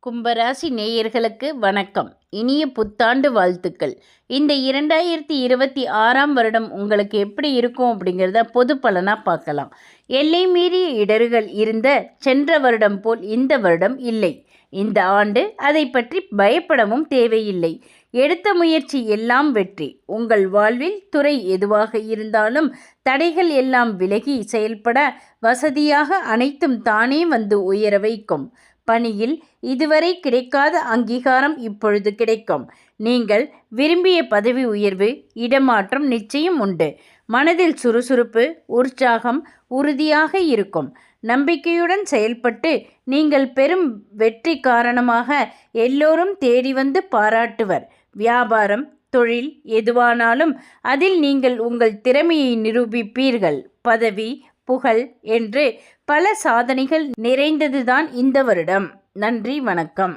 கும்பராசி நேயர்களுக்கு வணக்கம். இனிய புத்தாண்டு வாழ்த்துக்கள். இந்த 2026ஆம் வருடம் உங்களுக்கு எப்படி இருக்கும் அப்படிங்கிறத பொது பலனாக பார்க்கலாம். எல்லை மீறிய இடர்கள் இருந்த சென்ற வருடம் போல் இந்த வருடம் இல்லை. இந்த ஆண்டு அதை பற்றி பயப்படவும் தேவையில்லை. எடுத்த முயற்சி எல்லாம் வெற்றி. உங்கள் வாழ்வில் துறை எதுவாக இருந்தாலும் தடைகள் எல்லாம் விலகி செயல்பட வசதியாக அனைத்தும் தானே வந்து உயர வைக்கும். பணியில் இதுவரை கிடைக்காத அங்கீகாரம் இப்பொழுது கிடைக்கும். நீங்கள் விரும்பிய பதவி உயர்வு, இடமாற்றம் நிச்சயம் உண்டு. மனதில் சுறுசுறுப்பு, உற்சாகம் உறுதியாக இருக்கும். நம்பிக்கையுடன் செயல்பட்டு நீங்கள் பெரும் வெற்றி காரணமாக எல்லோரும் தேடி வந்து பாராட்டுவர். வியாபாரம், தொழில் எதுவானாலும் அதில் நீங்கள் உங்கள் திறமையை நிரூபிப்பீர்கள். பதவி, புகழ் என்று பல சாதனைகள் நிறைந்ததுதான் இந்த வருடம். நன்றி, வணக்கம்.